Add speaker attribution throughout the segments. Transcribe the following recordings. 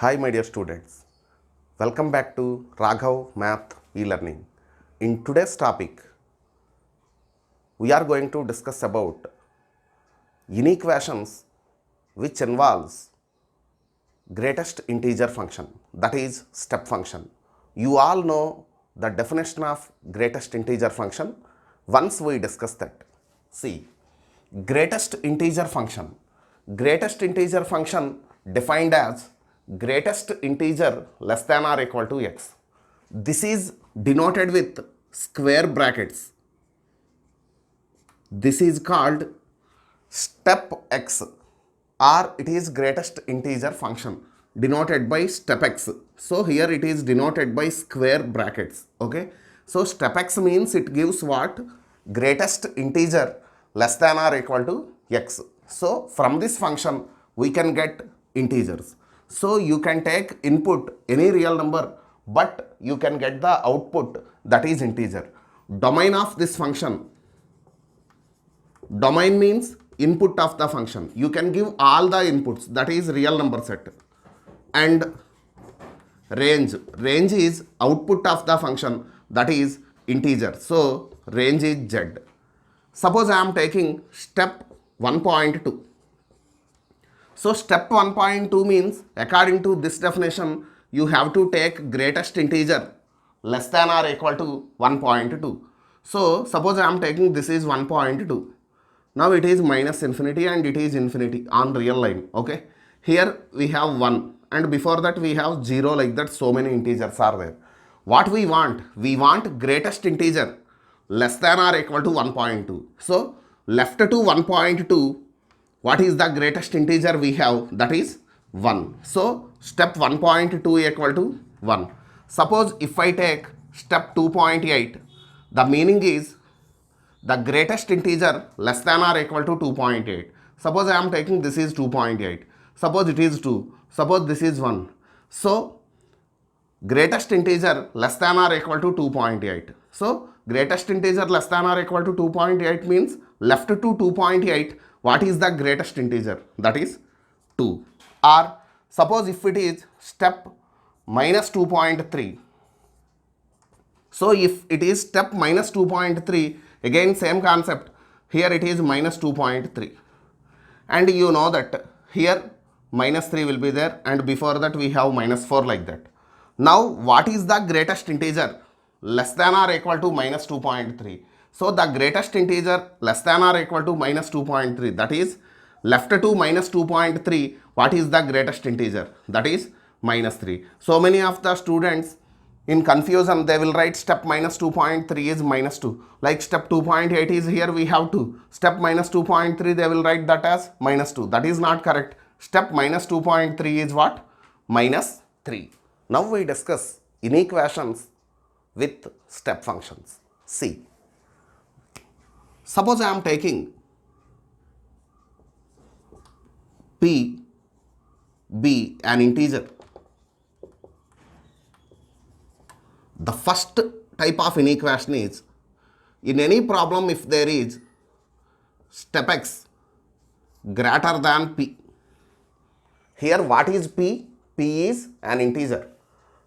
Speaker 1: Hi my dear students, welcome back to Raghav Math e-learning. In today's topic, we are going to discuss about inequations which involves greatest integer function, that is step function. You all know the definition of greatest integer function once we discuss that. See, greatest integer function defined as greatest integer less than or equal to x. This is denoted with square brackets. This is called step x, or it is greatest integer function denoted by step x. So here it is denoted by square brackets. Okay, so step x means it gives what? Greatest integer less than or equal to x. So from this function we can get integers. So you can take input any real number, but you can get the output that is integer. Domain of this function, domain means input of the function. You can give all the inputs, that is real number set. And range is output of the function, that is integer. So range is z. Suppose I am taking step 1.2. So step 1.2 means, according to this definition, you have to take greatest integer less than or equal to 1.2. So suppose I am taking this is 1.2. Now it is minus infinity and it is infinity on real line. Okay, here we have 1 and before that we have 0, like that so many integers are there. What we want? We want greatest integer less than or equal to 1.2. So left to 1.2, what is the greatest integer we have? That is 1. So step 1.2 equal to 1. Suppose if I take step 2.8, the meaning is the greatest integer less than or equal to 2.8. Suppose I am taking this is 2.8. Suppose it is 2. Suppose this is 1. So greatest integer less than or equal to 2.8. So greatest integer less than or equal to 2.8 means left to 2.8, what is the greatest integer? That is 2. Or suppose if it is step minus 2.3. So if it is step minus 2.3, again same concept. Here it is minus 2.3. And you know that here minus 3 will be there and before that we have minus 4, like that. Now what is the greatest integer? Less than or equal to minus 2.3. So the greatest integer less than or equal to minus 2.3, that is left to minus 2.3, what is the greatest integer? That is minus 3. So many of the students in confusion, they will write step minus 2.3 is minus 2. Like step 2.8 is here we have 2. Step minus 2.3 they will write that as minus 2. That is not correct. Step minus 2.3 is what? Minus 3. Now we discuss inequations with step functions. See, suppose I am taking p, b, an integer. The first type of inequation is, in any problem if there is step x greater than p. Here what is p? P is an integer.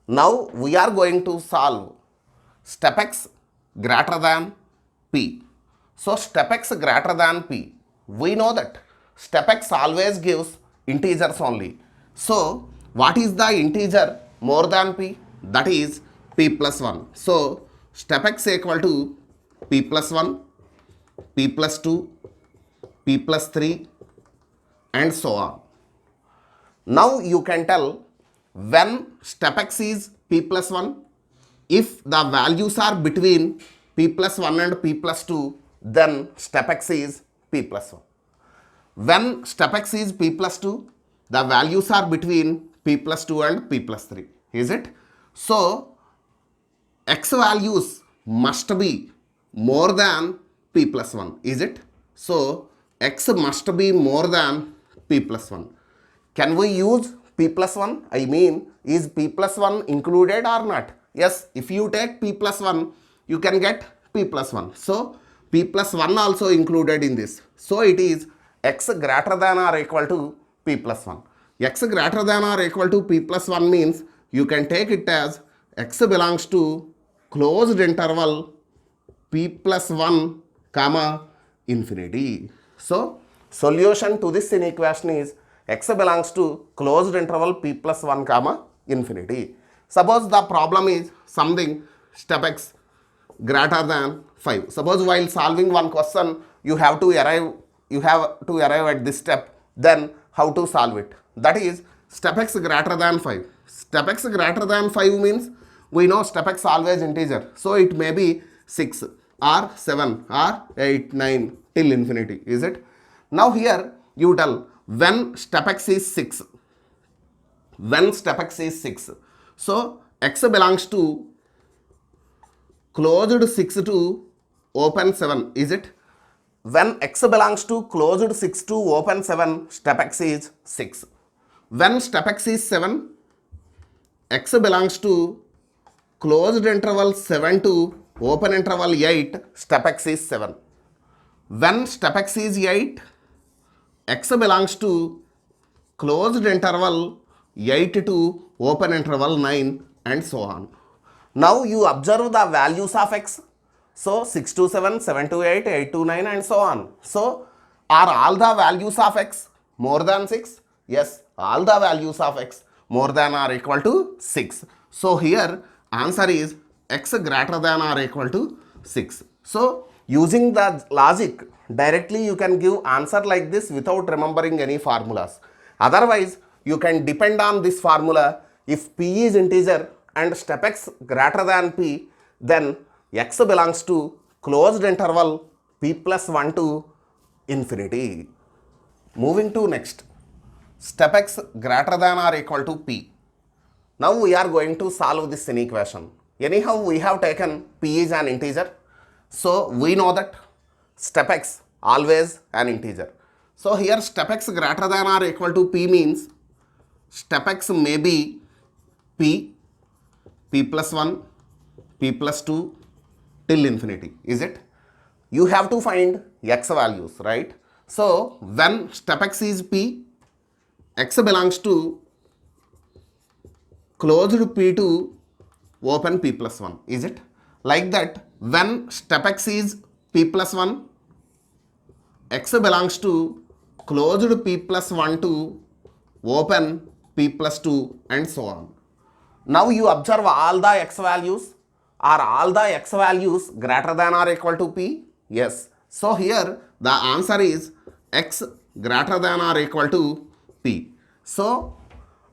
Speaker 1: Now we are going to solve step x greater than p. So step x greater than p, we know that step x always gives integers only. So what is the integer more than p? That is p plus 1. So step x equal to p plus 1, p plus 2, p plus 3 and so on. Now you can tell when step x is p plus 1, if the values are between p plus 1 and p plus 2, then step x is p plus 1. When step x is p plus 2, the values are between p plus 2 and p plus 3. Is it? So x values must be more than p plus 1. Is it? So x must be more than p plus 1. Can we use p plus 1? I mean, is p plus 1 included or not? Yes, if you take p plus 1, you can get p plus 1. So p plus 1 also included in this. So it is x greater than or equal to p plus 1. x greater than or equal to p plus 1 means you can take it as x belongs to closed interval p plus 1 comma infinity. So solution to this inequation is x belongs to closed interval p plus 1 comma infinity. Suppose the problem is something step x greater than 5. Suppose while solving one question you have to arrive at this step, then how to solve it? That is step x greater than 5. Step x greater than 5 means we know step x always integer. So it may be 6 or 7 or 8, 9 till infinity. Is it? Now here you tell when step x is 6. When step x is 6. So x belongs to closed 6 to open 7. Is it? When x belongs to closed 6 to open 7, step x is 6. When step x is 7, x belongs to closed interval 7 to open interval 8, step x is 7. When step x is 8, x belongs to closed interval 8 to open interval 9 and so on. Now you observe the values of x. So 6 to 7, 7 to 8, 8 to 9 and so on. So are all the values of x more than 6? Yes, all the values of x more than or equal to 6. So here answer is x greater than or equal to 6. So using the logic directly you can give answer like this without remembering any formulas. Otherwise you can depend on this formula. If p is integer and step x greater than p, then x belongs to closed interval p plus 1 to infinity. Moving to next, step x greater than or equal to p. Now we are going to solve this inequation. Anyhow we have taken p is an integer. So we know that step x always an integer. So here step x greater than or equal to p means step x may be p, p plus 1, p plus 2 till infinity. Is it? You have to find x values, right? So when step x is p, x belongs to closed p to open p plus 1. Is it? Like that when step x is p plus 1, x belongs to closed p plus 1 to open p plus 2 and so on. Now you observe all the x values. Are all the x values greater than or equal to p? Yes. So here the answer is x greater than or equal to p. So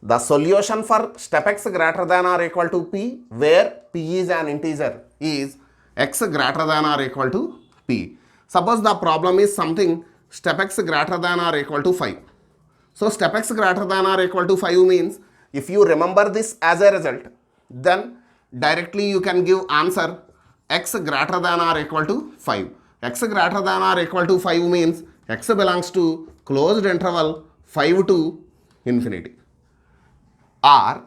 Speaker 1: the solution for step x greater than or equal to p, where p is an integer, is x greater than or equal to p. Suppose the problem is something step x greater than or equal to 5. So step x greater than or equal to 5 means if you remember this as a result, then directly you can give answer x greater than or equal to 5. X greater than or equal to 5 means x belongs to closed interval 5 to infinity. Or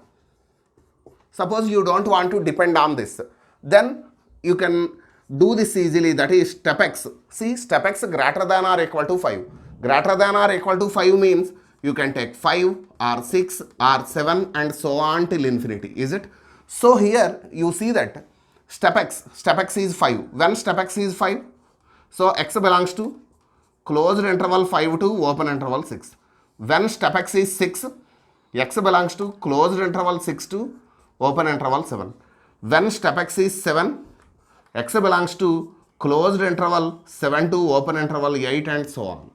Speaker 1: suppose you don't want to depend on this, then you can do this easily, that is step x. See, step x greater than or equal to 5. Greater than or equal to 5 means you can take 5 or 6 or 7 and so on till infinity. Is it? So here you see that step x is 5. When step x is 5, so x belongs to closed interval 5 to open interval 6. When step x is 6, x belongs to closed interval 6 to open interval 7. When step x is 7, x belongs to closed interval 7 to open interval 8 and so on.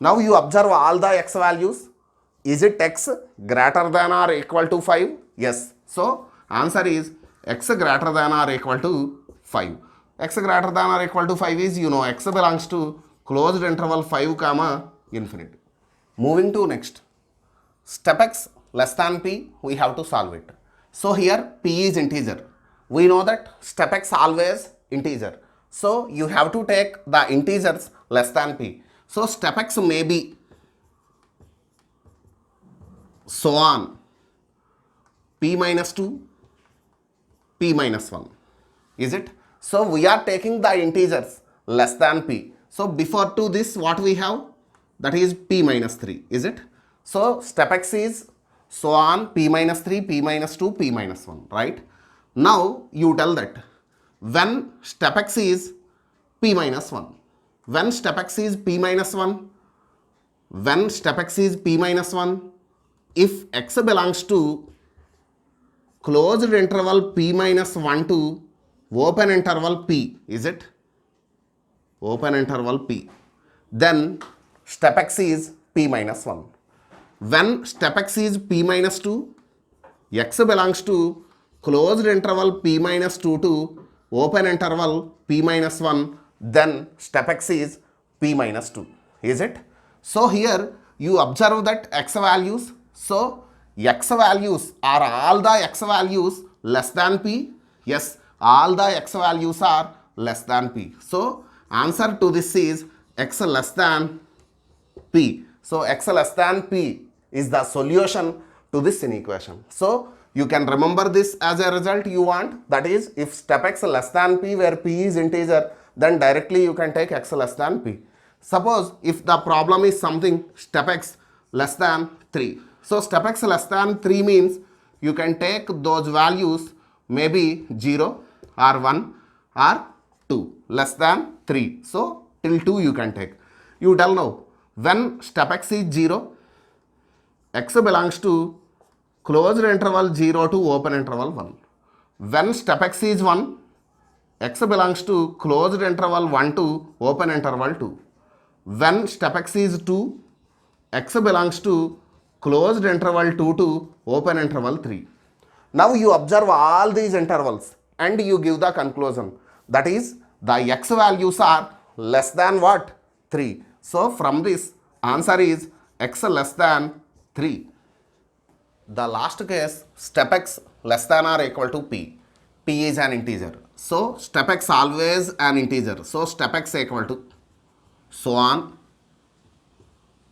Speaker 1: Now you observe all the x values. Is it x greater than or equal to 5? Yes. So answer is x greater than or equal to 5. X greater than or equal to 5 is, you know, x belongs to closed interval 5 comma infinity. Moving to next, step x less than p, we have to solve it. So here p is integer. We know that step x always integer. So you have to take the integers less than p. So step x may be so on p minus 2, p minus 1. Is it? So we are taking the integers less than p. So before to this what we have? That is p minus 3. Is it? So step x is so on p minus 3, p minus 2, p minus 1, right? Now you tell that when step x is p minus 1, when step x is p minus 1, when step x is p minus 1, if x belongs to closed interval p minus 1 to open interval p, is it? Open interval p, then step x is p minus 1. When step x is p minus 2, x belongs to closed interval p minus 2 to open interval p minus 1, then step x is p minus 2, is it? So here you observe that x values, so x values are all the x values less than p, yes, all the x values are less than p. So answer to this is x less than p. So x less than p is the solution to this inequation. So you can remember this as a result you want, that is if step x less than p where p is integer, then directly you can take x less than p. Suppose if the problem is something step x less than 3. So step x less than 3 means you can take those values maybe 0 or 1 or 2 less than 3. So till 2 you can take. You tell now when step x is 0, x belongs to closed interval 0 to open interval 1. When step x is 1, x belongs to closed interval 1 to open interval 2. When step x is 2, x belongs to closed interval 2 to open interval 3. Now you observe all these intervals and you give the conclusion, that is the x values are less than what? 3. So from this answer is x less than 3. The last case, step x less than or equal to p. P is an integer. So step x always an integer. So step x equal to so on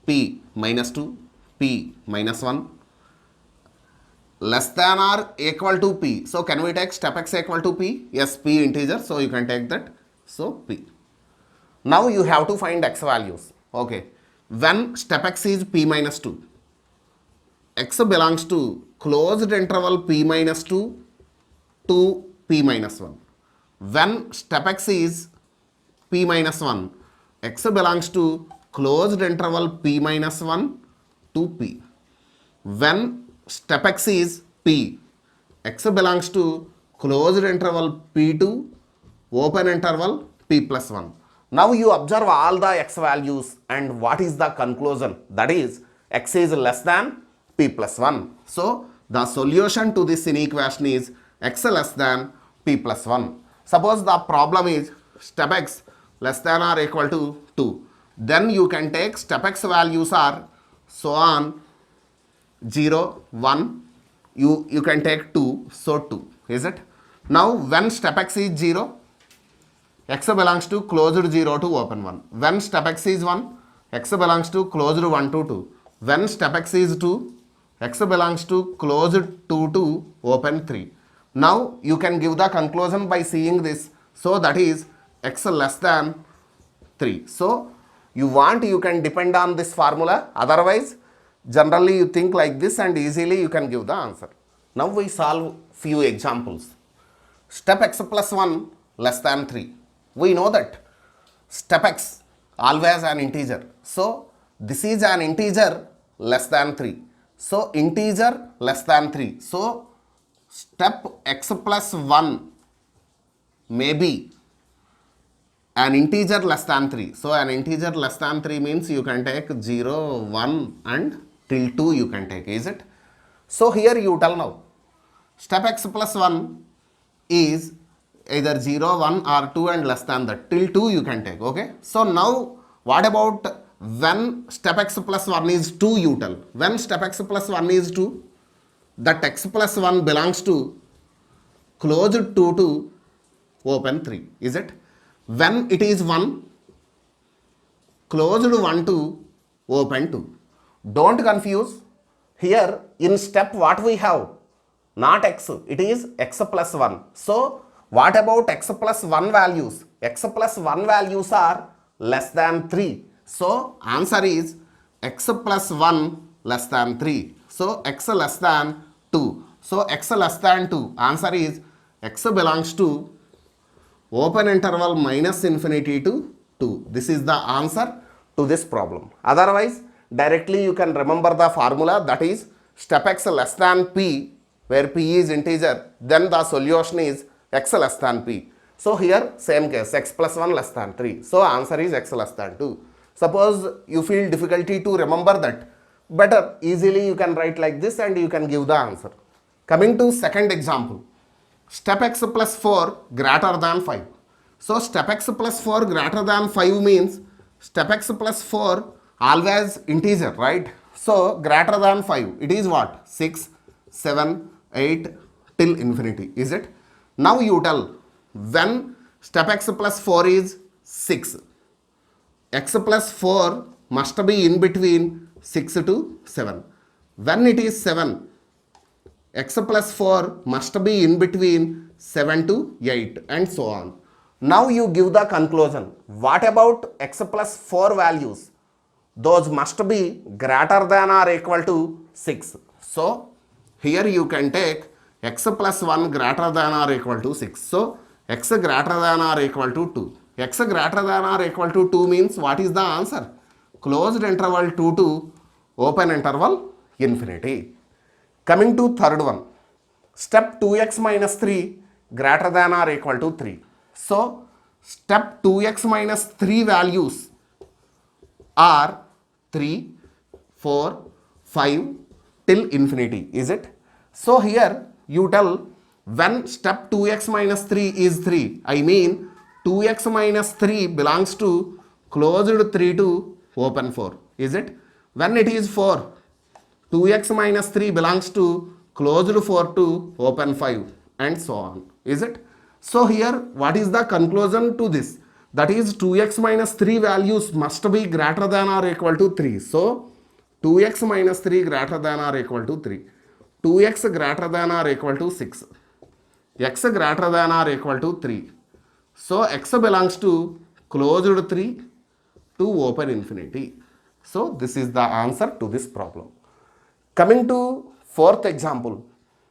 Speaker 1: p minus 2, p minus 1 less than or equal to p. So can we take step x equal to p? Yes, p integer. So you can take that. So p. Now you have to find x values. Okay. When step x is p minus 2, x belongs to closed interval p minus 2 to p minus 1. When step x is p minus 1, x belongs to closed interval p minus 1 to p. When step x is p, x belongs to closed interval p to open interval p plus 1. Now you observe all the x values and what is the conclusion? That is x is less than p plus 1. So the solution to this inequation is x less than p plus 1. Suppose the problem is step x less than or equal to 2. Then you can take step x values are so on 0, 1, you can take 2, so 2, is it? Now when step x is 0, x belongs to closed 0 to open 1. When step x is 1, x belongs to closed 1 to 2. When step x is 2, x belongs to closed 2 to open 3. Now you can give the conclusion by seeing this. So that is x less than 3. So you want, you can depend on this formula. Otherwise, generally you think like this and easily you can give the answer. Now we solve few examples. Step x plus 1 less than 3. We know that step x always an integer. So this is an integer less than 3. So integer less than 3. So step x plus 1 may be an integer less than 3. So an integer less than 3 means you can take 0, 1 and till 2 you can take, is it? So here you tell now, step x plus 1 is either 0, 1 or 2 and less than that. Till 2 you can take, okay? So now what about when step x plus 1 is 2 you tell? When step x plus 1 is 2, that x plus 1 belongs to closed 2 to open 3, is it? When it is 1, closed 1 to open 2. Don't confuse. Here in step what we have? Not x, it is x plus 1. So what about x plus 1 values? X plus 1 values are less than 3. So answer is x plus 1 less than 3. So x less than 2. So x less than 2. Answer is x belongs to open interval minus infinity to 2. This is the answer to this problem. Otherwise, directly you can remember the formula, that is step x less than p, where p is integer, then the solution is x less than p. So here same case, x plus 1 less than 3. So answer is x less than 2. Suppose you feel difficulty to remember that, better easily you can write like this and you can give the answer. Coming to second example, step x plus 4 greater than 5. So step x plus 4 greater than 5 means step x plus 4 always integer, right? So greater than 5, it is what? 6, 7, 8 till infinity, is it? Now you tell, when step x plus 4 is 6, x plus 4 must be in between 6 to 7. When it is 7, x plus 4 must be in between 7 to 8 and so on. Now you give the conclusion. What about x plus 4 values? Those must be greater than or equal to 6. So here you can take x plus 1 greater than or equal to 6. So x greater than or equal to 2. X greater than or equal to 2 means what is the answer? Closed interval 2 to open interval infinity. Coming to third one, step 2x minus 3 greater than or equal to 3. So step 2x minus 3 values are 3, 4, 5 till infinity, is it? So here you tell, when step 2x minus 3 is 3, I mean 2x minus 3 belongs to closed 3 to open 4, is it? When it is 4, 2x minus 3 belongs to closed 4 to open 5 and so on, is it? So here what is the conclusion to this? That is 2x minus 3 values must be greater than or equal to 3. So 2x minus 3 greater than or equal to 3. 2x greater than or equal to 6. X greater than or equal to 3. So x belongs to closed 3 to open infinity. So this is the answer to this problem. Coming to fourth example,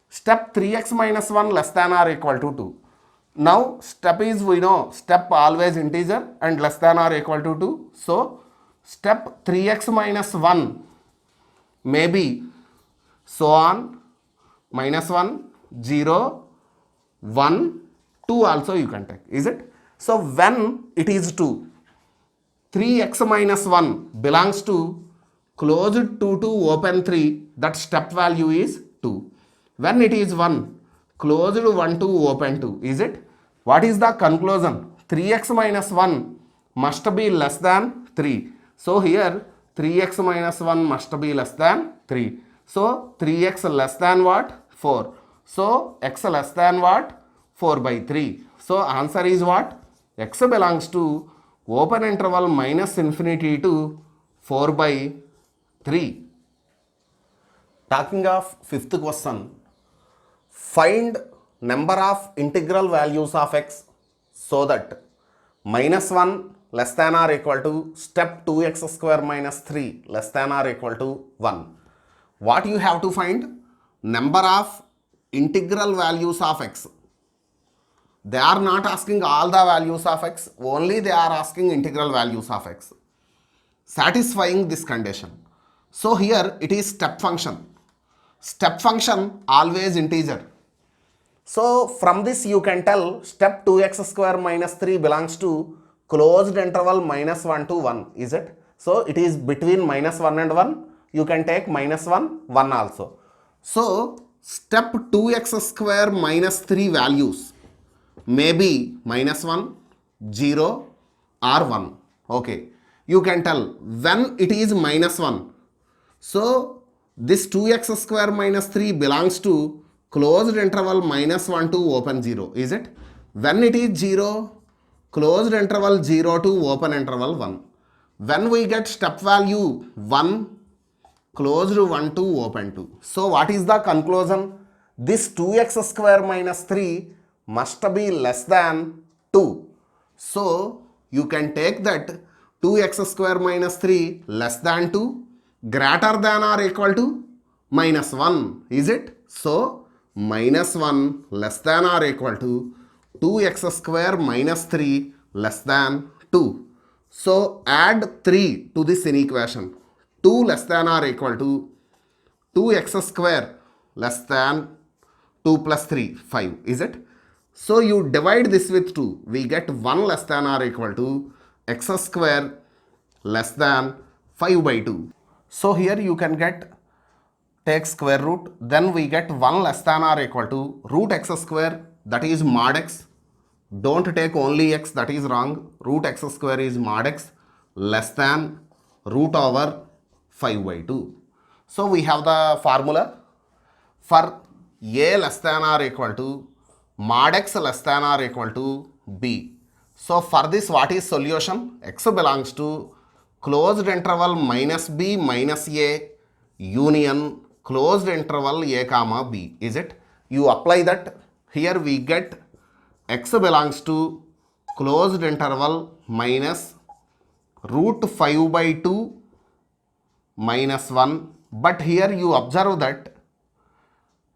Speaker 1: step 3x minus 1 less than or equal to 2. Now step is, we know, step always integer and less than or equal to 2. So step 3x minus 1 may be so on, minus 1, 0, 1, 2 also you can take, is it? So when it is 2, 3x minus 1 belongs to closed 2 to open 3, that step value is 2. When it is 1, closed 1 to open 2, is it? What is the conclusion? 3x minus 1 must be less than 3. So here 3x minus 1 must be less than 3. So 3x less than what? 4. So x less than what? 4 by 3. So answer is what? X belongs to open interval minus infinity to 4 by 3. Talking of fifth question, find number of integral values of x so that minus 1 less than or equal to step 2x square minus 3 less than or equal to 1. What you have to find? Number of integral values of x. They are not asking all the values of x, only they are asking integral values of x, satisfying this condition. So here it is step function. Step function always integer. So from this you can tell step 2x square minus 3 belongs to closed interval minus 1 to 1, is it? So it is between minus 1 and 1. You can take minus 1, 1 also. So step 2x square minus 3 values may be minus 1, 0 or 1. Okay. You can tell when it is minus 1. So this 2x square minus 3 belongs to closed interval minus 1 to open 0, is it? When it is 0, closed interval 0 to open interval 1. When we get step value 1, closed 1 to open 2. So what is the conclusion? This 2x square minus 3 must be less than 2. So you can take that 2x square minus 3 less than 2 greater than or equal to minus 1, is it? So minus 1 less than or equal to 2x square minus 3 less than 2. So add 3 to this inequation. 2 less than or equal to 2x square less than 2 plus 3, 5, is it? So you divide this with 2. We get 1 less than or equal to x square less than 5 by 2. So here you can get, take square root, then we get 1 less than or equal to root x square, that is mod x. Don't take only x, that is wrong. Root x square is mod x less than root over 5 by 2. So we have the formula for a less than or equal to mod x less than or equal to b. So for this, what is solution? X belongs to closed interval minus b minus a union closed interval a comma b, is it? You apply that. Here we get x belongs to closed interval minus root 5 by 2 minus 1. But here you observe that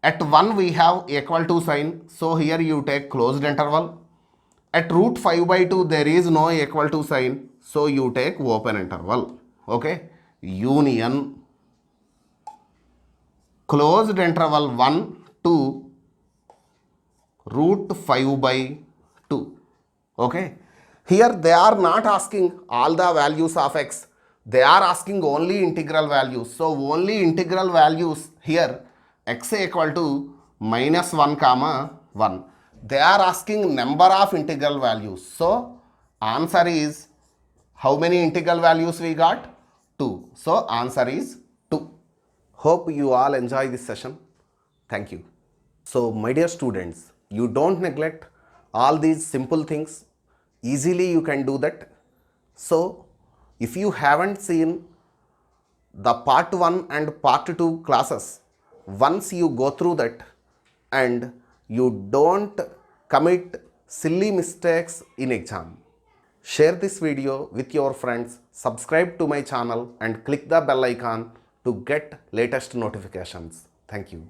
Speaker 1: at 1 we have equal to sign. So here you take closed interval. At root 5 by 2 there is no equal to sign. So you take open interval. Okay. Union closed interval 1 to root 5 by 2. Okay. Here they are not asking all the values of x. They are asking only integral values. So only integral values here, x equal to minus 1 comma 1. They are asking number of integral values. So answer is, how many integral values we got? 2. So answer is 2. Hope you all enjoy this session. Thank you. So my dear students, you don't neglect all these simple things. Easily you can do that. So if you haven't seen the part 1 and part 2 classes, once you go through that and you don't commit silly mistakes in exam, share this video with your friends, subscribe to my channel and click the bell icon to get latest notifications. Thank you.